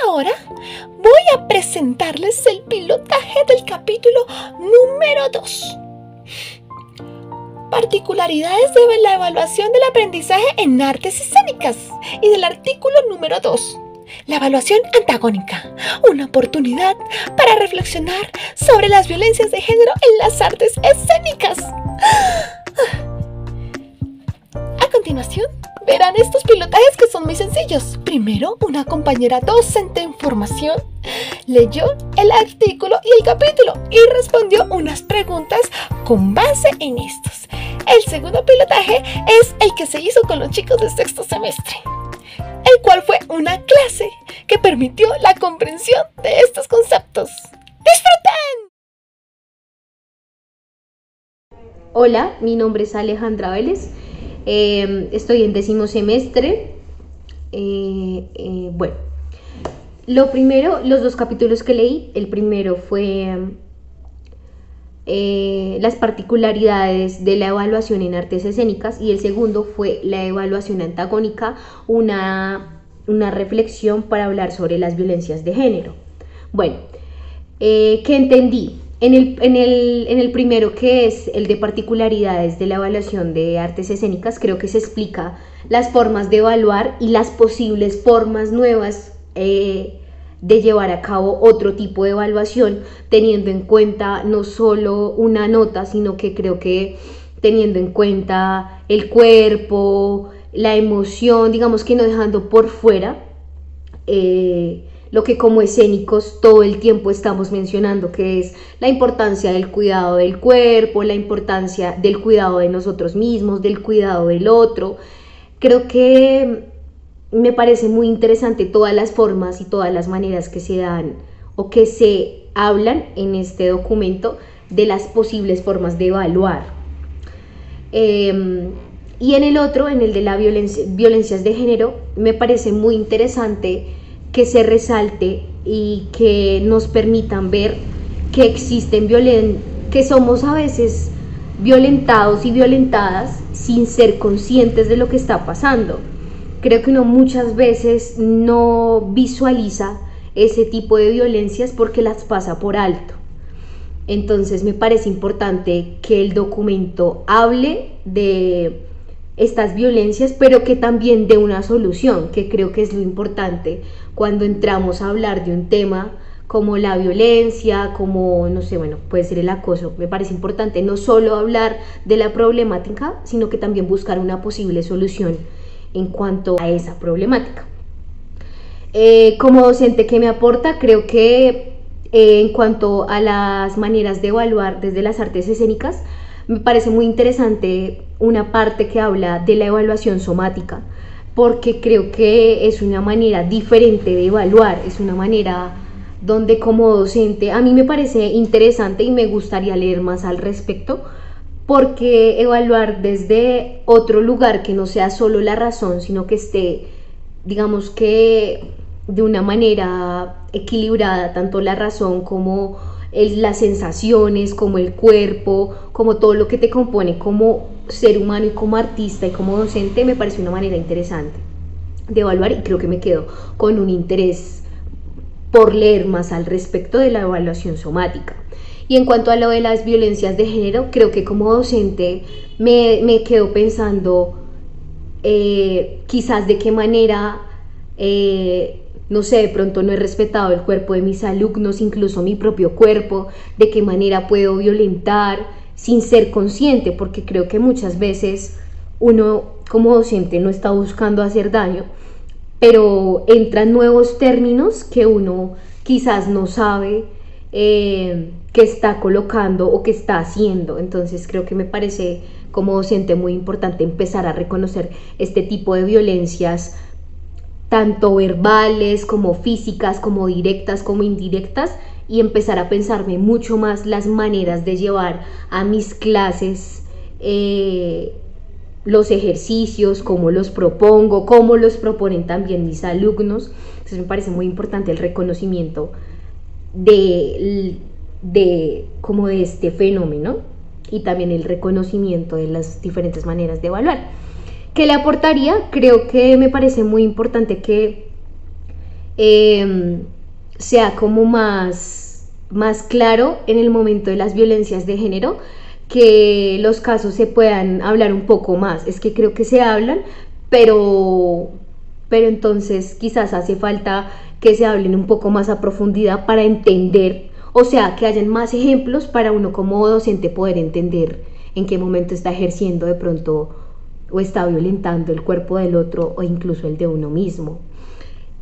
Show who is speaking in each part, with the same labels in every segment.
Speaker 1: ahora voy a presentarles el pilotaje del capítulo número 2. Particularidades de la evaluación del aprendizaje en artes escénicas y del artículo número 2. La evaluación antagónica, una oportunidad para reflexionar sobre las violencias de género en las artes escénicas. A continuación, verán estos pilotajes que son muy sencillos. Primero, una compañera docente en formación leyó el artículo y el capítulo y respondió unas preguntas con base en estos. El segundo pilotaje es el que se hizo con los chicos de sexto semestre, el cual fue una clase que permitió la comprensión de estos conceptos. ¡Disfruten!
Speaker 2: Hola, mi nombre es Alejandra Vélez, estoy en 10º semestre. Bueno, lo primero, los dos capítulos que leí, el primero fue las particularidades de la evaluación en artes escénicas y el segundo fue la evaluación antagónica, una reflexión para hablar sobre las violencias de género. Bueno, ¿qué entendí? En el primero, que es el de particularidades de la evaluación de artes escénicas, creo que se explica las formas de evaluar y las posibles formas nuevas de llevar a cabo otro tipo de evaluación, teniendo en cuenta no solo una nota, sino que creo que teniendo en cuenta el cuerpo, la emoción, digamos que no dejando por fuera lo que como escénicos todo el tiempo estamos mencionando, que es la importancia del cuidado del cuerpo, la importancia del cuidado de nosotros mismos, del cuidado del otro. Creo que me parece muy interesante todas las formas y todas las maneras que se dan o que se hablan en este documento de las posibles formas de evaluar. Y en el otro, en el de las violencias de género, me parece muy interesante que se resalte y que nos permitan ver que existen que somos a veces violentados y violentadas sin ser conscientes de lo que está pasando. Creo que uno muchas veces no visualiza ese tipo de violencias porque las pasa por alto. Entonces me parece importante que el documento hable de estas violencias, pero que también dé una solución, que creo que es lo importante cuando entramos a hablar de un tema como la violencia, como, no sé, bueno, puede ser el acoso. Me parece importante no solo hablar de la problemática, sino que también buscar una posible solución en cuanto a esa problemática. Como docente, ¿qué me aporta? Creo que en cuanto a las maneras de evaluar desde las artes escénicas, me parece muy interesante una parte que habla de la evaluación somática, porque creo que es una manera diferente de evaluar, es una manera donde como docente a mí me parece interesante y me gustaría leer más al respecto, porque evaluar desde otro lugar que no sea solo la razón, sino que esté, digamos que de una manera equilibrada, tanto la razón como las sensaciones, como el cuerpo, como todo lo que te compone como ser humano y como artista y como docente, me parece una manera interesante de evaluar y creo que me quedo con un interés por leer más al respecto de la evaluación somática. Y en cuanto a lo de las violencias de género, creo que como docente me quedo pensando quizás de qué manera, no sé, de pronto no he respetado el cuerpo de mis alumnos, incluso mi propio cuerpo, de qué manera puedo violentar sin ser consciente, porque creo que muchas veces uno como docente no está buscando hacer daño, pero entran nuevos términos que uno quizás no sabe que está colocando o que está haciendo. Entonces creo que me parece como docente muy importante empezar a reconocer este tipo de violencias, tanto verbales como físicas, como directas, como indirectas, y empezar a pensarme mucho más las maneras de llevar a mis clases los ejercicios, cómo los propongo, cómo los proponen también mis alumnos. Entonces me parece muy importante el reconocimiento como de este fenómeno y también el reconocimiento de las diferentes maneras de evaluar. ¿Qué le aportaría? Creo que me parece muy importante que sea como más claro en el momento de las violencias de género, que los casos se puedan hablar un poco más. Es que creo que se hablan, pero entonces quizás hace falta que se hablen un poco más a profundidad para entender, o sea, que hayan más ejemplos para uno como docente poder entender en qué momento está ejerciendo de pronto o está violentando el cuerpo del otro o incluso el de uno mismo.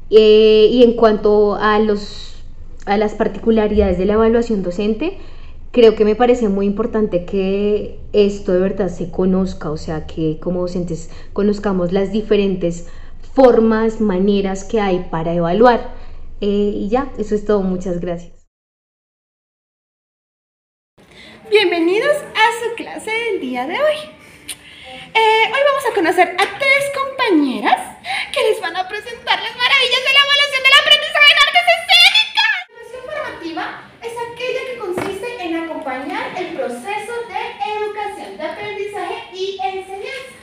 Speaker 2: Y en cuanto a las particularidades de la evaluación docente, creo que me parece muy importante que esto de verdad se conozca, o sea, que como docentes conozcamos las diferentes formas, maneras que hay para evaluar. Y ya, eso es todo, muchas gracias.
Speaker 1: Bienvenidos a su clase del día de hoy. Hoy vamos a conocer a tres compañeras que les van a presentar las maravillas de la evaluación del aprendizaje en artes escénicas. La evaluación formativa es aquella que consiste en acompañar el proceso de educación, de aprendizaje y enseñanza,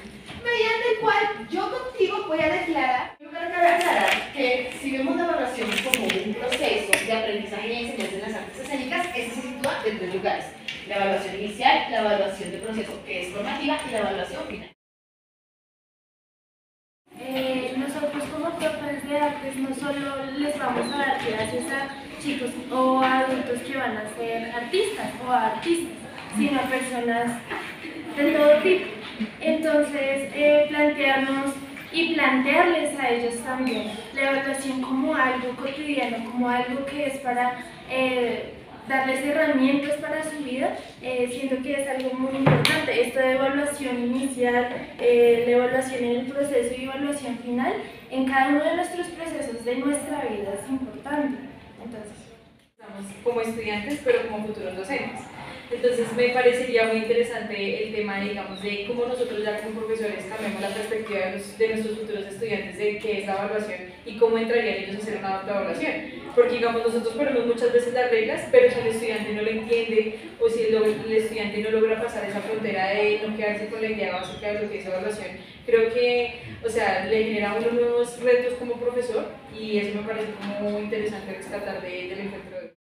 Speaker 1: mediante el cual yo contigo voy a declarar. Primero cabe aclarar que si vemos la evaluación como un proceso de aprendizaje y enseñanza en las artes escénicas, este se sitúa en tres lugares: la evaluación inicial, la evaluación de proceso, que es formativa, y la evaluación final.
Speaker 3: Nosotros como profes de artes no solo les vamos a dar clases a chicos o a adultos que van a ser artistas o a artistas, sino a personas de todo tipo. Entonces, plantearnos y plantearles a ellos también la evaluación como algo cotidiano, como algo que es para darles herramientas para su vida, siento que es algo muy importante. Esto de evaluación inicial, la evaluación en el proceso y evaluación final, en cada uno de nuestros procesos de nuestra vida es importante. Entonces,
Speaker 4: estamos como estudiantes, pero como futuros docentes. Entonces me parecería muy interesante el tema, digamos, de cómo nosotros ya como profesores cambiamos la perspectiva de nuestros futuros estudiantes de qué es la evaluación y cómo entrarían ellos a hacer una autoevaluación. Porque, digamos, nosotros ponemos muchas veces las reglas, pero si el estudiante no lo entiende o si el estudiante no logra pasar esa frontera de no quedarse con la idea básica de lo que es evaluación, creo que, o sea, le genera unos nuevos retos como profesor, y eso me parece como muy interesante rescatar del encuentro de hoy.